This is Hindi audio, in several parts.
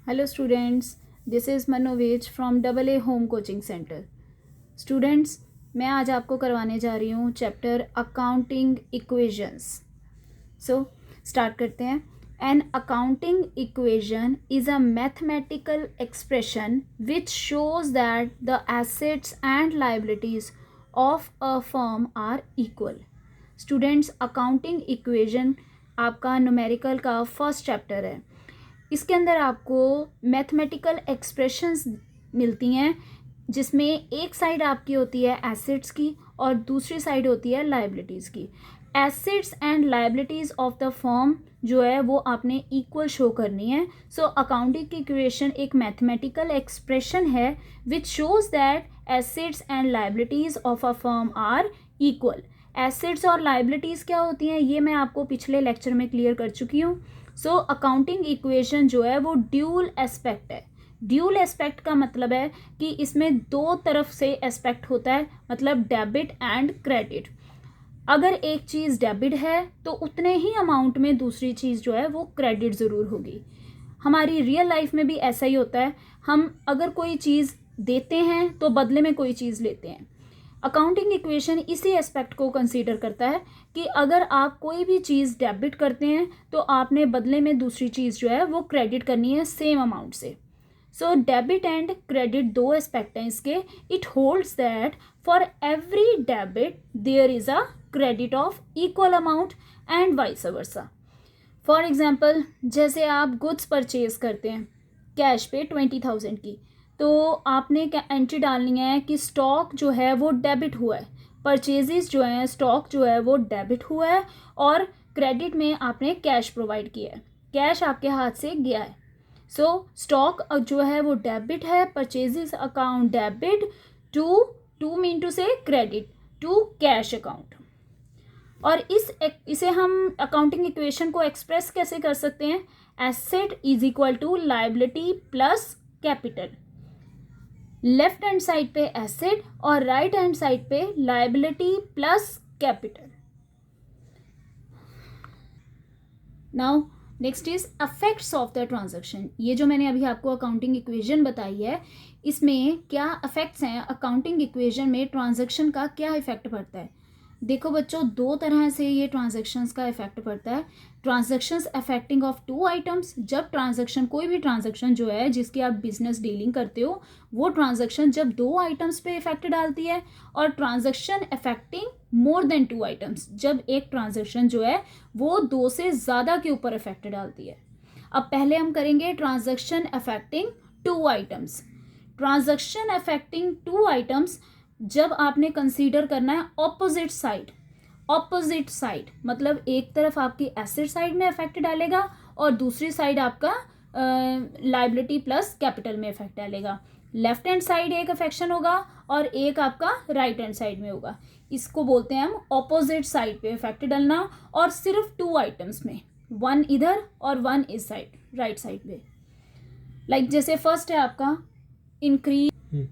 Hello students, this is Manoj from AA Home Coaching Center. Students, मैं आज आपको करवाने जा रही हूँ chapter accounting equations. So start करते हैं. An accounting equation is a mathematical expression which shows that the assets and liabilities of a firm are equal. Students, accounting equation आपका न्यूमेरिकल का फर्स्ट चैप्टर है. इसके अंदर आपको मैथमेटिकल एक्सप्रेशंस मिलती हैं जिसमें एक साइड आपकी होती है एसेट्स की और दूसरी साइड होती है लाइबिलिटीज़ की. Assets and liabilities of the firm जो है वो आपने इक्वल शो करनी है. सो अकाउंटिंग इक्वेशन एक मैथमेटिकल एक्सप्रेशन है which shows that assets and liabilities of a firm are equal. Assets और लाइबिलिटीज़ क्या होती हैं ये मैं आपको पिछले लेक्चर में क्लियर कर चुकी हूँ. सो अकाउंटिंग इक्वेशन जो है वो ड्यूल एस्पेक्ट है. ड्यूल एस्पेक्ट का मतलब है कि इसमें दो तरफ से एस्पेक्ट होता है, मतलब डेबिट एंड क्रेडिट. अगर एक चीज़ डेबिट है तो उतने ही अमाउंट में दूसरी चीज़ जो है वो क्रेडिट ज़रूर होगी. हमारी रियल लाइफ में भी ऐसा ही होता है. हम अगर कोई चीज़ देते हैं तो बदले में कोई चीज़ लेते हैं. अकाउंटिंग इक्वेशन इसी एस्पेक्ट को कंसीडर करता है कि अगर आप कोई भी चीज़ डेबिट करते हैं तो आपने बदले में दूसरी चीज़ जो है वो क्रेडिट करनी है सेम अमाउंट से. सो डेबिट एंड क्रेडिट दो एस्पेक्ट हैं इसके. It holds that for every debit there is a credit of equal amount and vice versa. For example, जैसे आप गुड्स परचेज करते हैं कैश पे 20,000 की, तो आपने क्या एंट्री डालनी है कि स्टॉक जो है वो डेबिट हुआ है, परचेजेस जो है स्टॉक जो है वो डेबिट हुआ है और क्रेडिट में आपने कैश प्रोवाइड किया है, कैश आपके हाथ से गया है. सो स्टॉक जो है वो डेबिट है, purchases account debit to mean to say credit to cash account. और इसे हम अकाउंटिंग इक्वेशन को एक्सप्रेस कैसे कर सकते हैं? Asset is equal to liability plus capital. Left hand side पे एसेट और राइट हैंड साइड पे liability plus capital. Now next is affects of the transaction. ये जो मैंने अभी आपको अकाउंटिंग इक्वेशन बताई है इसमें क्या अफेक्ट्स हैं, अकाउंटिंग इक्वेशन में ट्रांजैक्शन का क्या इफेक्ट पड़ता है. देखो बच्चों, दो तरह से ये ट्रांजैक्शंस का इफेक्ट पड़ता है. Transactions affecting of two items, जब ट्रांजैक्शन कोई भी ट्रांजैक्शन जो है जिसकी आप बिजनेस डीलिंग करते हो वो ट्रांजैक्शन जब दो आइटम्स पे इफेक्ट डालती है. और transaction affecting more than two items, जब एक ट्रांजैक्शन जो है वो दो से ज़्यादा के ऊपर इफेक्ट डालती है. अब पहले हम करेंगे transaction affecting two items. Transaction affecting two items जब आपने कंसीडर करना है ऑपोजिट साइड. ऑपोजिट साइड मतलब एक तरफ आपकी एसेट साइड में इफेक्ट डालेगा और दूसरी साइड आपका लाइबिलिटी प्लस कैपिटल में इफेक्ट डालेगा. लेफ्ट हैंड साइड एक अफेक्शन होगा और एक आपका राइट हैंड साइड में होगा. इसको बोलते हैं हम ऑपोजिट साइड पे इफेक्ट डालना, और सिर्फ टू आइटम्स में, वन इधर और वन इस साइड राइट साइड पे. लाइक जैसे फर्स्ट है आपका increase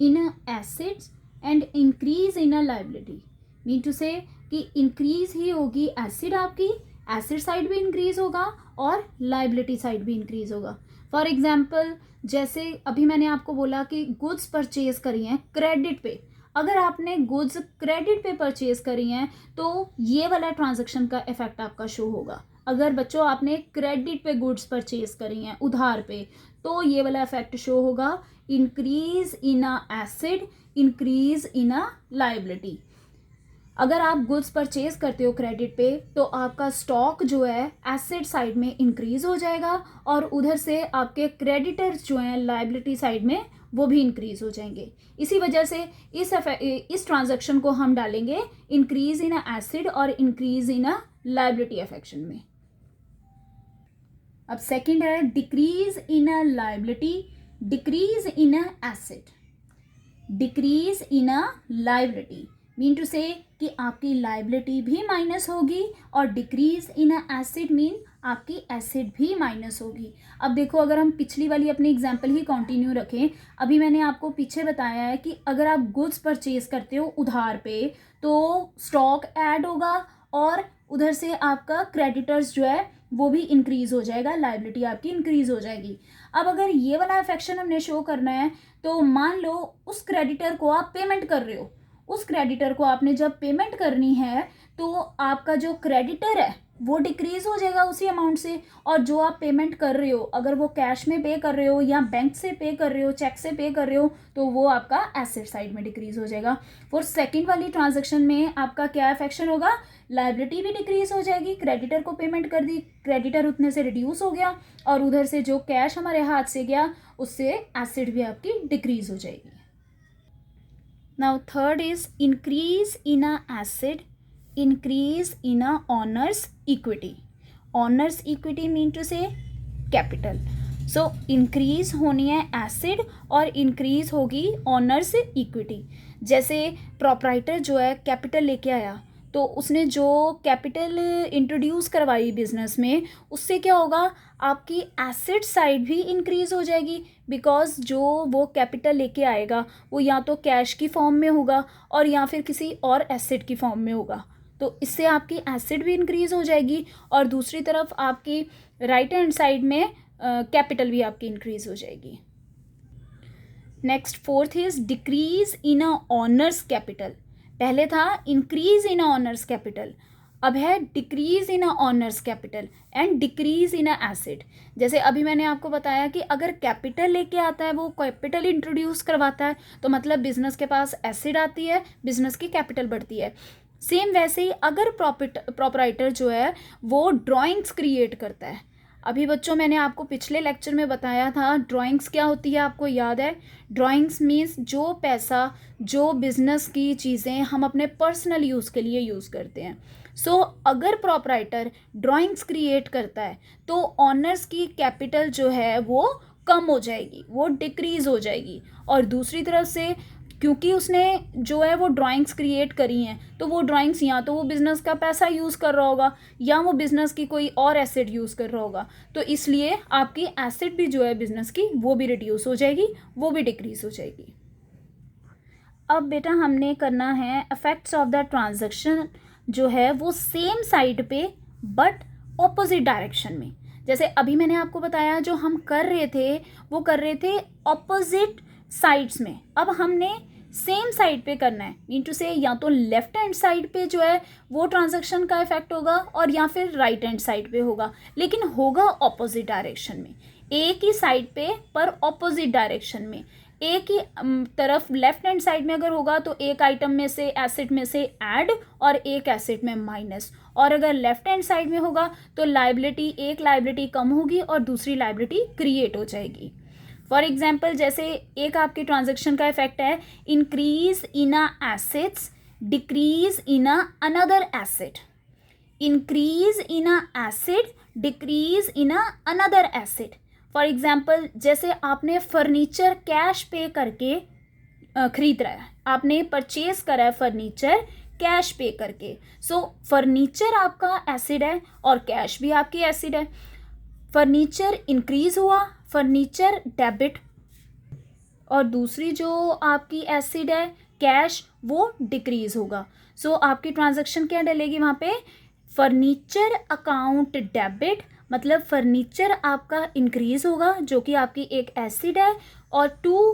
in assets and increase in a liability. Mean to say कि इंक्रीज ही होगी एसिड आपकी, एसिड साइड भी इंक्रीज होगा और लाइबिलिटी साइड भी इंक्रीज होगा. फॉर एग्जाम्पल, जैसे अभी मैंने आपको बोला कि गुड्स परचेज करी हैं क्रेडिट पे. अगर आपने गुड्स क्रेडिट पे परचेज करी हैं तो ये वाला ट्रांजैक्शन का इफेक्ट आपका शो होगा. अगर बच्चों आपने क्रेडिट पे गुड्स परचेज करी हैं उधार पे तो ये वाला इफेक्ट शो होगा, increase in a acid, increase in a liability. अगर आप गुड्स परचेज करते हो क्रेडिट पे तो आपका स्टॉक जो है एसेट साइड में इंक्रीज हो जाएगा और उधर से आपके क्रेडिटर्स जो हैं लाइबिलिटी साइड में वो भी इंक्रीज हो जाएंगे. इसी वजह से इस ट्रांजैक्शन को हम डालेंगे इंक्रीज इन अ एसिड और increase in a liability affection में. अब सेकंड है decrease in a liability, decrease in a asset. Decrease in a liability mean to say कि आपकी लाइबिलिटी भी माइनस होगी और decrease in a asset mean आपकी एसेट भी माइनस होगी. अब देखो, अगर हम पिछली वाली अपनी एग्जांपल ही कंटिन्यू रखें, अभी मैंने आपको पीछे बताया है कि अगर आप गुड्स परचेज करते हो उधार पे तो स्टॉक ऐड होगा और उधर से आपका क्रेडिटर्स जो है वो भी इंक्रीज हो जाएगा, लाइबिलिटी आपकी इंक्रीज हो जाएगी. अब अगर ये वाला अफेक्शन हमने शो करना है तो मान लो उस क्रेडिटर को आप पेमेंट कर रहे हो, उस क्रेडिटर को आपने जब पेमेंट करनी है तो आपका जो क्रेडिटर है वो डिक्रीज हो जाएगा उसी अमाउंट से, और जो आप पेमेंट कर रहे हो अगर वो कैश में पे कर रहे हो या बैंक से पे कर रहे हो, चेक से पे कर रहे हो, तो वो आपका एसेट साइड में डिक्रीज हो जाएगा। फॉर सेकंड वाली ट्रांजैक्शन में आपका क्या इफेक्शन होगा, लायबिलिटी भी डिक्रीज हो जाएगी, क्रेडिटर को पेमेंट कर दी, क्रेडिटर उतने से रिड्यूस हो गया, और उधर से जो कैश हमारे हाथ से गया उससे एसेट भी आपकी डिक्रीज हो जाएगी। Now third is increase in a asset, increase in a owner's equity. Owner's equity mean to say capital. So increase होनी है एसिड और increase होगी owners equity। जैसे proprietor जो है कैपिटल लेके आया तो उसने जो कैपिटल इंट्रोड्यूस करवाई बिजनेस में, उससे क्या होगा, आपकी एसेट साइड भी इंक्रीज हो जाएगी, बिकॉज जो वो कैपिटल लेके आएगा वो या तो कैश की फॉर्म में होगा और या फिर किसी और एसेट की फॉर्म में होगा, तो इससे आपकी एसेट भी इंक्रीज हो जाएगी और दूसरी तरफ आपकी राइट हैंड साइड में कैपिटल भी आपकी इंक्रीज हो जाएगी। Next fourth is decrease in a honours capital. पहले था increase in a honours capital, अब है decrease in a honours capital and decrease in a asset. जैसे अभी मैंने आपको बताया कि अगर कैपिटल लेके आता है, वो कैपिटल इंट्रोड्यूस करवाता है, तो मतलब बिजनेस के पास एसेट आती है, बिजनेस की कैपिटल बढ़ती है। सेम वैसे ही अगर प्रोपराइटर जो है वो ड्राइंग्स क्रिएट करता है, अभी बच्चों मैंने आपको पिछले लेक्चर में बताया था ड्राइंग्स क्या होती है, आपको याद है? ड्राइंग्स मीन्स जो पैसा, जो बिजनेस की चीज़ें हम अपने पर्सनल यूज़ के लिए यूज़ करते हैं। सो अगर प्रोपराइटर ड्राइंग्स क्रिएट करता है तो ऑनर्स की कैपिटल जो है वो कम हो जाएगी, वो डिक्रीज हो जाएगी, और दूसरी तरफ से क्योंकि उसने जो है वो ड्राइंग्स क्रिएट करी हैं तो वो ड्राइंग्स या तो वो बिज़नेस का पैसा यूज़ कर रहा होगा या वो बिज़नेस की कोई और एसेट यूज़ कर रहा होगा, तो इसलिए आपकी एसेट भी जो है बिज़नेस की वो भी रिड्यूस हो जाएगी, वो भी डिक्रीज हो जाएगी। अब बेटा हमने करना है इफेक्ट्स ऑफ द ट्रांजैक्शन जो है वो सेम साइड पे बट ऑपोजिट डायरेक्शन में। जैसे अभी मैंने आपको बताया जो हम कर रहे थे वो कर रहे थे ऑपोजिट साइड्स में, अब हमने सेम साइड पे करना है, मीन टू से या तो लेफ्ट हैंड साइड पे जो है वो ट्रांजैक्शन का इफेक्ट होगा और या फिर राइट हैंड साइड पे होगा, लेकिन होगा ऑपोजिट डायरेक्शन में, एक ही साइड पे पर ऑपोजिट डायरेक्शन में। एक ही तरफ लेफ्ट हैंड साइड में अगर होगा तो एक आइटम में से एसेट में से ऐड और एक एसेट में माइनस, और अगर लेफ्ट हैंड साइड में होगा तो लायबिलिटी, एक लायबिलिटी कम होगी और दूसरी लायबिलिटी क्रिएट हो जाएगी। फॉर एग्जाम्पल जैसे एक आपके ट्रांजैक्शन का इफेक्ट है increase in a assets, decrease in a another asset, increase in a asset, decrease in a another asset. For example जैसे आपने फर्नीचर कैश पे करके खरीद रहा है, आपने परचेज करा है फर्नीचर कैश पे करके, सो फर्नीचर आपका एसिड है और कैश भी आपकी एसिड है। फर्नीचर इंक्रीज हुआ, फर्नीचर डेबिट, और दूसरी जो आपकी एसिड है कैश वो डिक्रीज होगा। सो आपकी ट्रांजैक्शन क्या डलेगी वहाँ पे, फर्नीचर अकाउंट डेबिट, मतलब फर्नीचर आपका इंक्रीज होगा जो कि आपकी एक एसिड है, और टू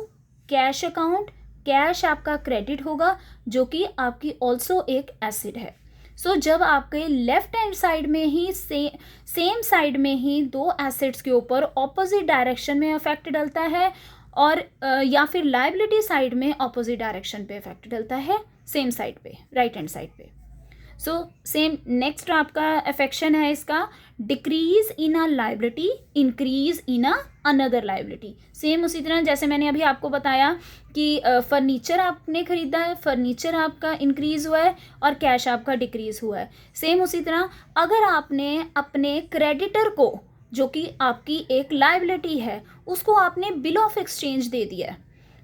कैश अकाउंट, कैश आपका क्रेडिट होगा जो कि आपकी ऑल्सो एक एसिड है। सो जब आपके लेफ्ट हैंड साइड में ही सेम साइड में ही दो एसेट्स के ऊपर ऑपोजिट डायरेक्शन में इफेक्ट डलता है, और या फिर लायबिलिटी साइड में ऑपोजिट डायरेक्शन पे इफेक्ट डलता है, सेम साइड पे, राइट हैंड साइड पे। सो सेम नेक्स्ट आपका अफेक्शन है इसका decrease in a liability, increase in a another liability. Same उसी तरह जैसे मैंने अभी आपको बताया कि फर्नीचर आपने खरीदा है, फर्नीचर आपका इंक्रीज हुआ है और कैश आपका डिक्रीज हुआ है। सेम उसी तरह अगर आपने अपने क्रेडिटर को जो कि आपकी एक लायबिलिटी है उसको आपने बिल ऑफ एक्सचेंज दे दिया है,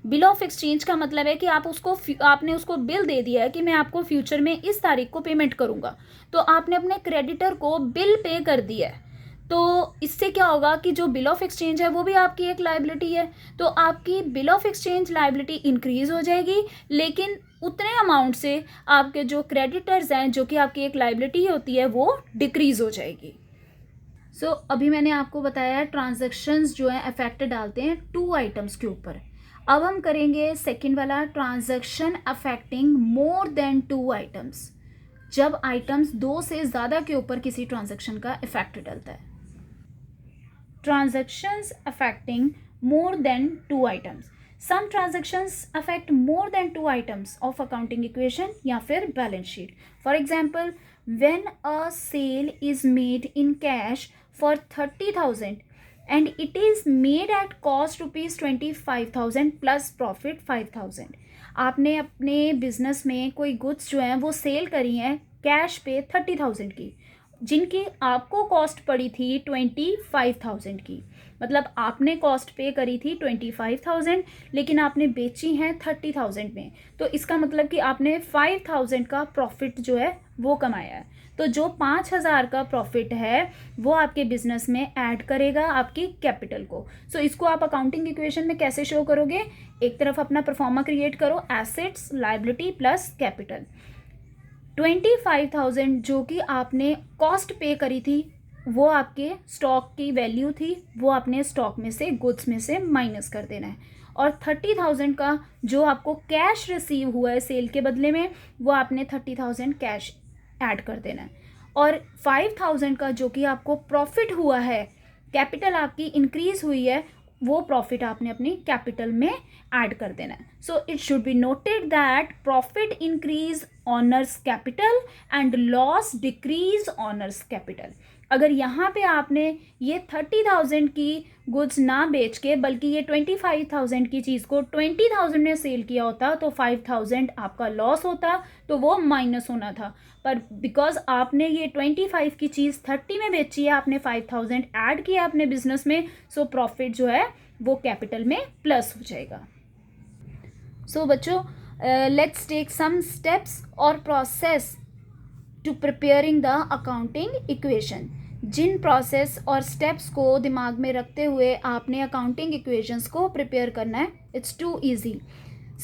बिल ऑफ एक्सचेंज का मतलब है कि आपने उसको बिल दे दिया है कि मैं आपको फ्यूचर में इस तारीख को पेमेंट करूंगा, तो आपने अपने क्रेडिटर को बिल पे कर दिया है, तो इससे क्या होगा कि जो बिल ऑफ एक्सचेंज है वो भी आपकी एक लायबिलिटी है, तो आपकी bill of exchange liability increase हो जाएगी, लेकिन उतने अमाउंट से आपके जो क्रेडिटर्स हैं जो कि आपकी एक लायबिलिटी होती है वो डिक्रीज हो जाएगी। सो अभी मैंने आपको बताया ट्रांजैक्शंस जो है इफेक्ट डालते हैं 2 आइटम्स के ऊपर। अब हम करेंगे सेकंड वाला, transaction affecting more than 2 items, जब आइटम्स 2 से ज़्यादा के ऊपर किसी ट्रांजैक्शन का इफेक्ट डलता है। Transactions affecting more than 2 items, some transactions affect more than 2 items of accounting equation या फिर balance sheet. For example, when a sale is made in cash for 30,000 and it is made at cost rupees 25,000 plus profit 5,000। आपने अपने बिजनेस में कोई गुड्स जो हैं वो सेल करी हैं कैश पे 30,000 की, जिनकी आपको कॉस्ट पड़ी थी 25,000 की। मतलब आपने कॉस्ट पे करी थी 25,000 लेकिन आपने बेची हैं 30,000 में, तो इसका मतलब कि आपने 5,000 का प्रॉफिट जो है वो कमाया है। तो जो 5,000 का प्रॉफिट है वो आपके बिजनेस में ऐड करेगा आपकी कैपिटल को। सो इसको आप अकाउंटिंग इक्वेशन में कैसे शो करोगे? एक तरफ अपना परफॉर्मा क्रिएट करो, एसेट्स लायबिलिटी प्लस कैपिटल। 25,000 जो कि आपने कॉस्ट पे करी थी वो आपके स्टॉक की वैल्यू थी, वो आपने स्टॉक में से गुड्स में से माइनस कर देना है। और 30,000 का जो आपको कैश रिसीव हुआ है सेल के बदले में, वो आपने 30,000 कैश ऐड कर देना है। और 5,000 का जो कि आपको प्रॉफिट हुआ है, कैपिटल आपकी इंक्रीज हुई है, वो प्रॉफिट आपने अपनी कैपिटल में ऐड कर देना है। So it should be noted that profit increase honours capital and loss decrease honours capital. अगर यहाँ पे आपने ये 30,000 की गुड्स ना बेच के बल्कि ये 25,000 की चीज़ को 20,000 ने सेल किया होता तो 5,000 आपका लॉस होता, तो वो माइनस होना था। पर बिकॉज आपने ये 25 की चीज़ 30 में बेची है, आपने 5,000 ऐड किया अपने बिजनेस में, सो प्रॉफिट जो है वो कैपिटल में प्लस हो जाएगा। सो बच्चों, लेट्स टेक सम स्टेप्स और process to preparing the accounting equation. जिन प्रोसेस और स्टेप्स को दिमाग में रखते हुए आपने अकाउंटिंग इक्वेशंस को प्रिपेयर करना है, इट्स टू इजी।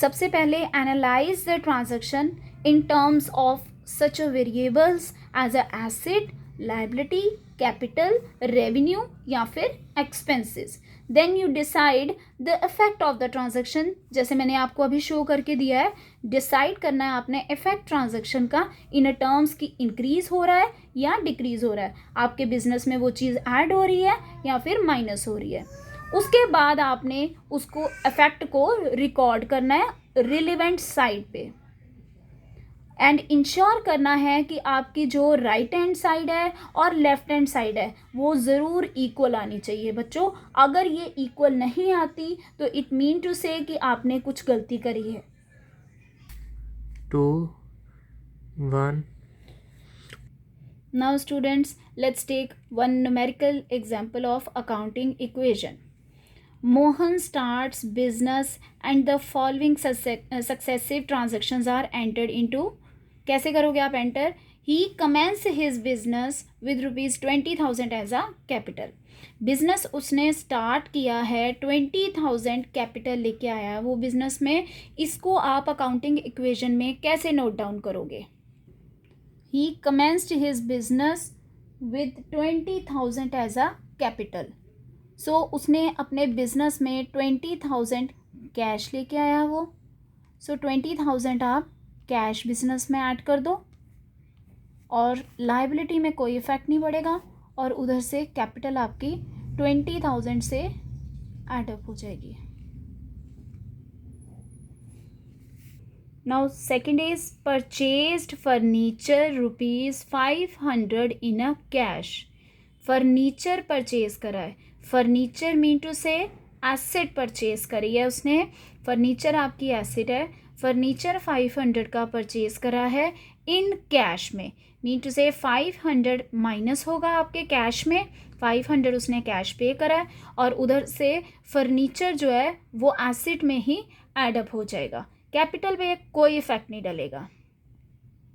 सबसे पहले analyse the transaction in terms of such variables as a asset, liability, capital, revenue या फिर expenses. Then you decide the effect of the transaction, जैसे मैंने आपको अभी शो करके दिया है। डिसाइड करना है आपने इफेक्ट ट्रांजैक्शन का इन टर्म्स की इंक्रीज हो रहा है या डिक्रीज हो रहा है, आपके बिजनेस में वो चीज़ ऐड हो रही है या फिर माइनस हो रही है। उसके बाद आपने उसको इफेक्ट को रिकॉर्ड करना है रिलेवेंट साइड पे, एंड इंश्योर करना है कि आपकी जो राइट हैंड साइड है और लेफ्ट हैंड साइड है वो ज़रूर इक्वल आनी चाहिए बच्चों। अगर ये इक्वल नहीं आती तो इट मीन टू से कि आपने कुछ गलती करी है। 2 1 now students, let's take one numerical example of accounting equation. Mohan starts business and the following successive transactions are entered into। कैसे करोगे आप enter? He commenced his business with rupees 20,000 as a capital। Business उसने स्टार्ट किया है 20,000 कैपिटल लेके आया है वो बिजनेस में। इसको आप अकाउंटिंग इक्वेशन में कैसे नोट डाउन करोगे? He commenced his business with 20,000 as a capital। सो उसने अपने बिजनेस में 20,000 कैश लेके आया वो। सो 20,000 आप कैश बिजनेस में ऐड कर दो और लायबिलिटी में कोई इफेक्ट नहीं पड़ेगा, और उधर से कैपिटल आपकी 20,000 से ऐडअप हो जाएगी। Now second is purchased furniture rupees 500 in a cash. Furniture purchase करा है, फर्नीचर मीन टू से एसेट परचेज करी है उसने। फर्नीचर आपकी एसेट है, फर्नीचर 500 का परचेज करा है इन कैश में, मीन टू से 500 माइनस होगा आपके कैश में, 500 उसने कैश पे करा है और उधर से फर्नीचर जो है वो एसेट में ही एडअप हो जाएगा, कैपिटल पे कोई इफेक्ट नहीं डलेगा।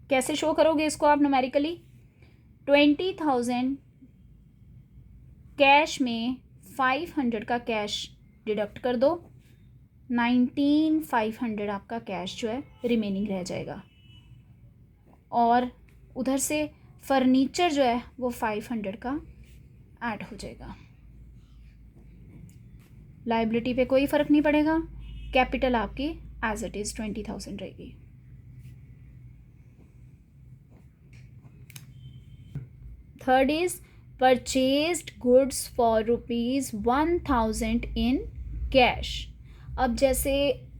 कैसे शो करोगे इसको आप न्यूमेरिकली? 20,000 कैश में 500 का कैश डिडक्ट कर दो, 19,500 आपका कैश जो है रिमेनिंग रह जाएगा, और उधर से फर्नीचर जो है वो 500 का ऐड हो जाएगा। लाइबिलिटी पे कोई फ़र्क नहीं पड़ेगा, कैपिटल आपकी एज इट इज़ 20,000 रहेगी। Third is purchased goods for ₹1,000 in cash. अब जैसे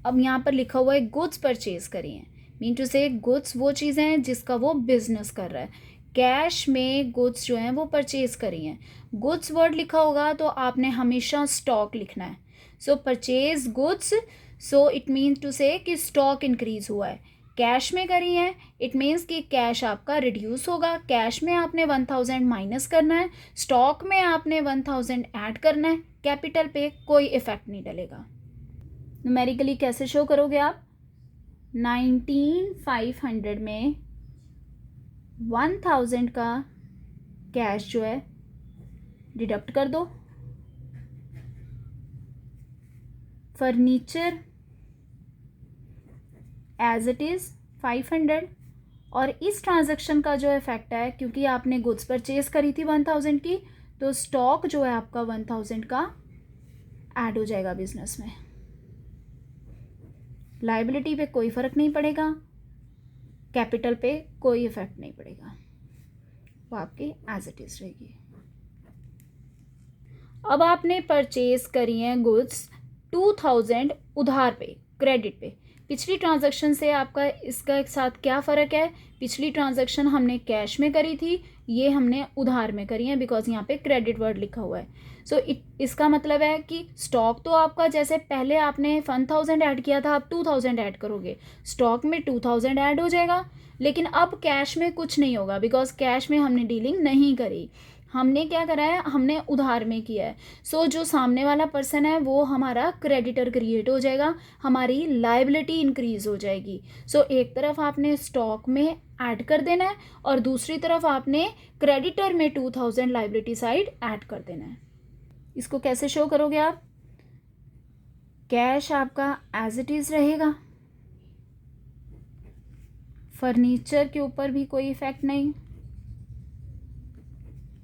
अब यहाँ पर लिखा हुआ है गुड्स परचेज करी हैं, मीन टू से गुड्स वो चीज़ें हैं जिसका वो बिजनेस कर रहा है, कैश में गुड्स जो हैं वो परचेज करी हैं। गुड्स वर्ड लिखा होगा तो आपने हमेशा स्टॉक लिखना है। So purchase goods, so it means to say कि स्टॉक इंक्रीज हुआ है। कैश में करी है, इट मीन्स कि कैश आपका रिड्यूस होगा, कैश में आपने 1,000 माइनस करना है, स्टॉक में आपने 1,000 ऐड करना है, कैपिटल पे कोई इफेक्ट नहीं डलेगा। न्यूमेरिकली कैसे शो करोगे आप? 19,500 में 1,000 का कैश जो है डिडक्ट कर दो। फर्नीचर एज इट इज़ 500, और इस ट्रांजैक्शन का जो इफेक्ट है, क्योंकि आपने गुड्स परचेज करी थी 1,000 की, तो स्टॉक जो है आपका 1,000 का ऐड हो जाएगा बिजनेस में। लाइबिलिटी पे कोई फ़र्क नहीं पड़ेगा, कैपिटल पे कोई इफेक्ट नहीं पड़ेगा, वो आपकी एज इट इज़ रहेगी। अब आपने परचेज करी हैं गुड्स 2,000 उधार पे, क्रेडिट पे। पिछली ट्रांजैक्शन से आपका इसका एक साथ क्या फ़र्क है? पिछली ट्रांजैक्शन हमने कैश में करी थी, ये हमने उधार में करी है, बिकॉज यहाँ पे क्रेडिट वर्ड लिखा हुआ है। सो इसका मतलब है कि स्टॉक तो आपका जैसे पहले आपने 1,000 ऐड किया था, आप 2,000 ऐड करोगे, स्टॉक में 2,000 ऐड हो जाएगा, लेकिन अब कैश में कुछ नहीं होगा, बिकॉज कैश में हमने डीलिंग नहीं करी, हमने क्या करा है, हमने उधार में किया है। सो जो सामने वाला पर्सन है वो हमारा क्रेडिटर क्रिएट हो जाएगा, हमारी लायबिलिटी इंक्रीज हो जाएगी। सो एक तरफ आपने स्टॉक में ऐड कर देना है और दूसरी तरफ आपने क्रेडिटर में 2,000 लायबिलिटी साइड ऐड कर देना है। इसको कैसे शो करोगे आप? कैश आपका एज इट इज़ रहेगा, फर्नीचर के ऊपर भी कोई इफेक्ट नहीं,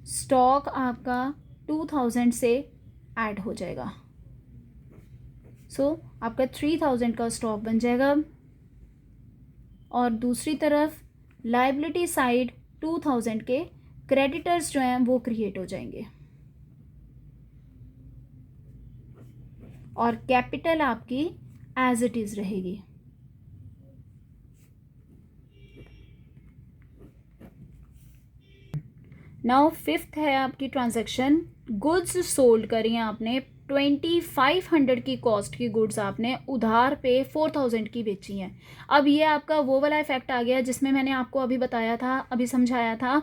स्टॉक आपका 2,000 से ऐड हो जाएगा। सो आपका 3,000 का स्टॉक बन जाएगा, और दूसरी तरफ लायबिलिटी साइड 2,000 के क्रेडिटर्स जो हैं वो क्रिएट हो जाएंगे, और कैपिटल आपकी एज इट इज़ रहेगी। नाउ फिफ्थ है आपकी ट्रांजैक्शन, गुड्स सोल्ड करी हैं आपने 2,500 की कॉस्ट की गुड्स आपने उधार पे 4,000 की बेची हैं। अब ये आपका वो वाला इफेक्ट आ गया जिसमें मैंने आपको अभी बताया था, अभी समझाया था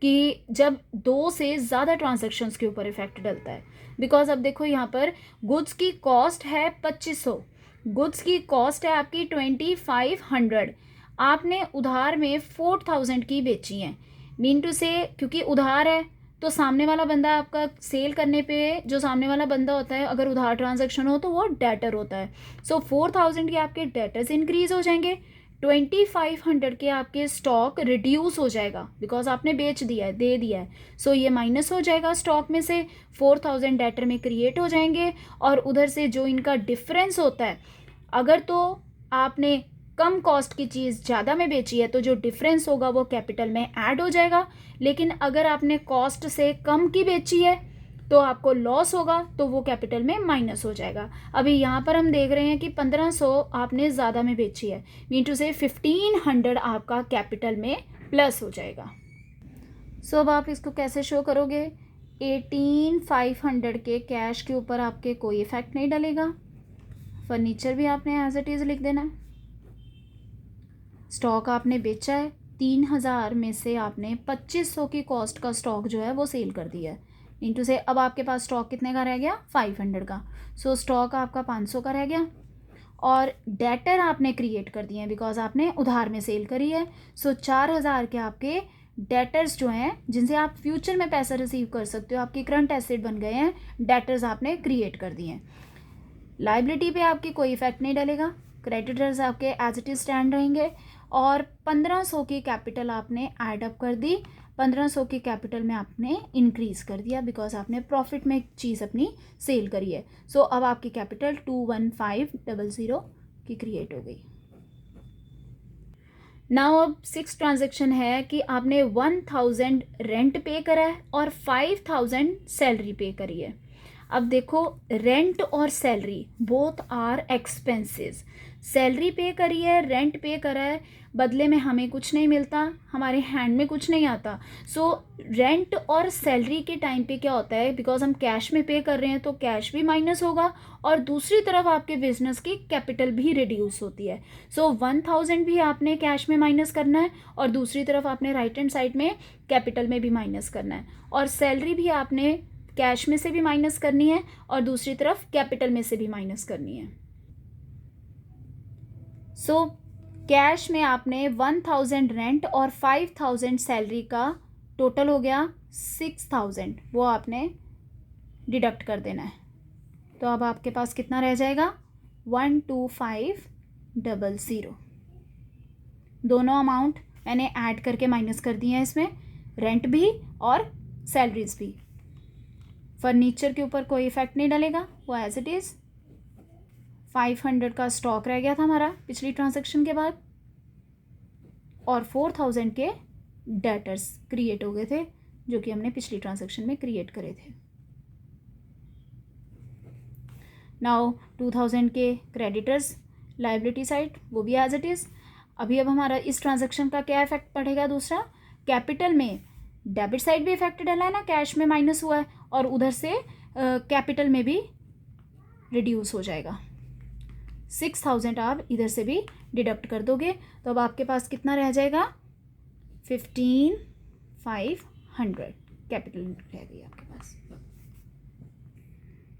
कि जब 2 से ज़्यादा ट्रांजैक्शंस के ऊपर इफेक्ट डलता है। बिकॉज अब देखो यहाँ पर गुड्स की कॉस्ट है 2,500, गुड्स की कॉस्ट है आपकी 2,500, आपने उधार में 4,000 की बेची हैं, मीन टू से क्योंकि उधार है तो सामने वाला बंदा आपका सेल करने पे, जो सामने वाला बंदा होता है अगर उधार ट्रांजैक्शन हो तो वो डेटर होता है। सो 4,000 के आपके डेटर्स इंक्रीज हो जाएंगे, 2,500 के आपके स्टॉक रिड्यूस हो जाएगा, बिकॉज आपने बेच दिया है, दे दिया है। सो ये माइनस हो जाएगा स्टॉक में से, 4,000 डेटर में क्रिएट हो जाएंगे, और उधर से जो इनका डिफरेंस होता है, अगर तो आपने कम कॉस्ट की चीज़ ज़्यादा में बेची है तो जो डिफरेंस होगा वो कैपिटल में ऐड हो जाएगा, लेकिन अगर आपने कॉस्ट से कम की बेची है तो आपको लॉस होगा, तो वो कैपिटल में माइनस हो जाएगा। अभी यहाँ पर हम देख रहे हैं कि 1,500 आपने ज़्यादा में बेची है, मीन टू से 1,500 आपका कैपिटल में प्लस हो जाएगा। सो अब आप इसको कैसे शो करोगे? 18,500 के कैश के ऊपर आपके कोई इफेक्ट नहीं डलेगा, फर्नीचर भी आपने एज इट इज़ लिख देना है, स्टॉक आपने बेचा है 3,000 में से आपने 2,500 की कॉस्ट का स्टॉक जो है वो सेल कर दिया है, इंटू से अब आपके पास स्टॉक कितने का रह गया? 500 का। सो स्टॉक आपका 500 का रह गया, और डेटर आपने क्रिएट कर दिए हैं बिकॉज आपने उधार में सेल करी है। सो 4,000 के आपके डेटर्स जो हैं जिनसे आप फ्यूचर में पैसा रिसीव कर सकते हो, आपके करंट एसेट बन गए हैं, डेटर्स आपने क्रिएट कर दिए हैं। लाइबिलिटी पे आपकी कोई इफेक्ट नहीं डलेगा, क्रेडिटर्स आपके एज इट इज स्टैंड रहेंगे, और 1,500 की कैपिटल आपने ऐड अप कर दी 1500 की कैपिटल में आपने इंक्रीज़ कर दिया बिकॉज आपने प्रॉफिट में चीज़ अपनी सेल करी है. सो अब आपकी कैपिटल 21500 की क्रिएट हो गई. नाउ अब 6 ट्रांजेक्शन है कि आपने 1000 रेंट पे करा है और 5000 सैलरी पे करी है. अब देखो, रेंट और salary both are expenses. Salary pay करी है, रेंट पे करा है, बदले में हमें कुछ नहीं मिलता, हमारे हैंड में कुछ नहीं आता. सो रेंट और सैलरी के टाइम पे क्या होता है, बिकॉज हम कैश में पे कर रहे हैं तो कैश भी माइनस होगा और दूसरी तरफ आपके बिजनेस की कैपिटल भी रिड्यूस होती है. सो 1000 भी आपने कैश में माइनस करना है और दूसरी तरफ आपने राइट हैंड साइड में कैपिटल में भी माइनस करना है, और सैलरी भी आपने कैश में से भी माइनस करनी है और दूसरी तरफ कैपिटल में से भी माइनस करनी है. सो कैश में आपने 1000 रेंट और 5000 सैलरी का टोटल हो गया 6000, वो आपने डिडक्ट कर देना है. तो अब आपके पास कितना रह जाएगा, 12500. दोनों अमाउंट मैंने ऐड करके माइनस कर दिए हैं इसमें, रेंट भी और सैलरीज भी. फर्नीचर के ऊपर कोई इफेक्ट नहीं डलेगा, वो एज इट इज़. 500 का स्टॉक रह गया था हमारा पिछली ट्रांजैक्शन के बाद, और 4000 के डेटर्स क्रिएट हो गए थे जो कि हमने पिछली ट्रांजैक्शन में क्रिएट करे थे. नाउ 2000 के क्रेडिटर्स लायबिलिटी साइड, वो भी एज इट इज़. अभी अब हमारा इस ट्रांजैक्शन का क्या इफेक्ट पड़ेगा, दूसरा कैपिटल में डेबिट साइड भी इफेक्ट डाला है ना, कैश में माइनस हुआ है और उधर से कैपिटल में भी रिड्यूस हो जाएगा. 6000 आप इधर से भी डिडक्ट कर दोगे तो अब आपके पास कितना रह जाएगा, 15500 कैपिटल रह गई आपके पास.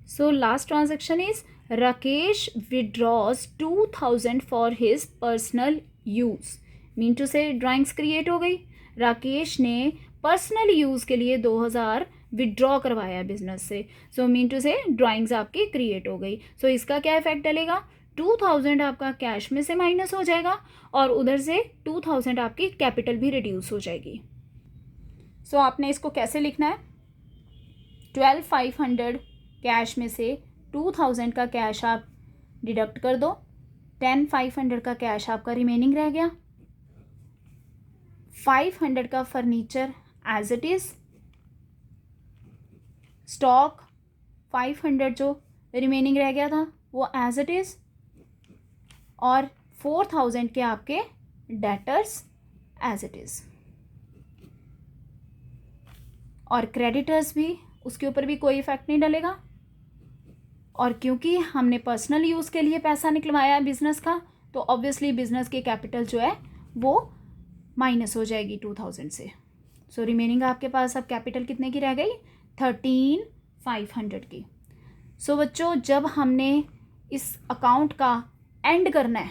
So last transaction is Rakesh withdraws 2000 for his personal use. Mean to say drawings create हो गई. राकेश ने पर्सनल यूज़ के लिए 2000 विड्रॉ करवाया बिजनेस से. So mean to say drawings आपकी क्रिएट हो गई. सो इसका क्या इफेक्ट डलेगा, 2000 आपका कैश में से माइनस हो जाएगा और उधर से 2000 आपकी कैपिटल भी रिड्यूस हो जाएगी. सो आपने इसको कैसे लिखना है, 12500 कैश में से 2000 का कैश आप डिडक्ट कर दो, 10500 का कैश आपका रिमेनिंग रह गया, 500 का furniture as it is, stock 500 जो रिमेनिंग रह गया था वो एज इट इज़, और 4000 के आपके डेटर्स एज इट इज़, और क्रेडिटर्स भी, उसके ऊपर भी कोई इफेक्ट नहीं डलेगा. और क्योंकि हमने पर्सनल यूज़ के लिए पैसा निकलवाया है बिजनेस का, तो ऑब्वियसली बिजनेस की कैपिटल जो है वो माइनस हो जाएगी 2000 से. सो रिमेनिंग आपके पास अब कैपिटल कितने की रह गई, 13500 की. सो बच्चों, जब हमने इस अकाउंट का एंड करना है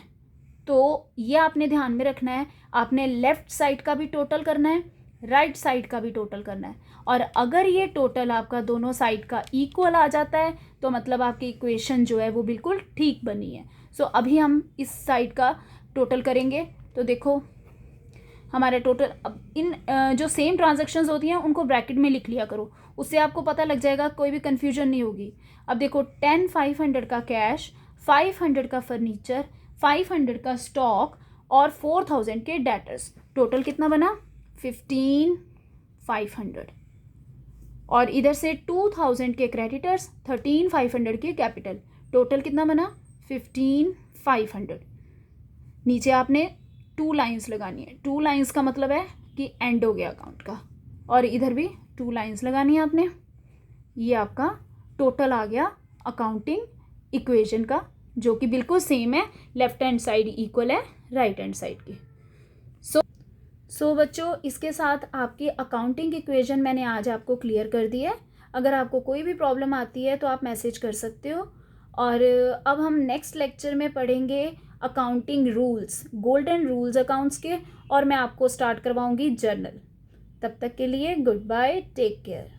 तो ये आपने ध्यान में रखना है, आपने लेफ़्ट साइड का भी टोटल करना है, राइट साइड का भी टोटल करना है. और अगर ये टोटल आपका दोनों साइड का इक्वल आ जाता है तो मतलब आपकी इक्वेशन जो है वो बिल्कुल ठीक बनी है. सो अभी हम इस साइड का टोटल करेंगे. तो देखो हमारे टोटल, अब इन जो सेम ट्रांजैक्शंस होती हैं उनको ब्रैकेट में लिख लिया करो, उससे आपको पता लग जाएगा, कोई भी कन्फ्यूजन नहीं होगी. अब देखो 10500 का कैश, 500 का फर्नीचर, 500 का स्टॉक और 4000 के डेटर्स, टोटल कितना बना, 15500. और इधर से 2000 के क्रेडिटर्स, 13500 की कैपिटल, टोटल कितना बना, 15500. नीचे आपने 2 लाइंस लगानी है. 2 लाइंस का मतलब है कि एंड हो गया अकाउंट का, और इधर भी 2 लाइंस लगानी है आपने. ये आपका टोटल आ गया अकाउंटिंग इक्वेशन का, जो कि बिल्कुल सेम है, लेफ्ट हैंड साइड इक्वल है राइट हैंड साइड की. सो बच्चों, इसके साथ आपकी अकाउंटिंग इक्वेशन मैंने आज आपको क्लियर कर दी है. अगर आपको कोई भी प्रॉब्लम आती है तो आप मैसेज कर सकते हो. और अब हम नेक्स्ट लेक्चर में पढ़ेंगे accounting rules, golden rules accounts के, और मैं आपको स्टार्ट करवाऊंगी जर्नल. तब तक के लिए गुड बाय, टेक केयर.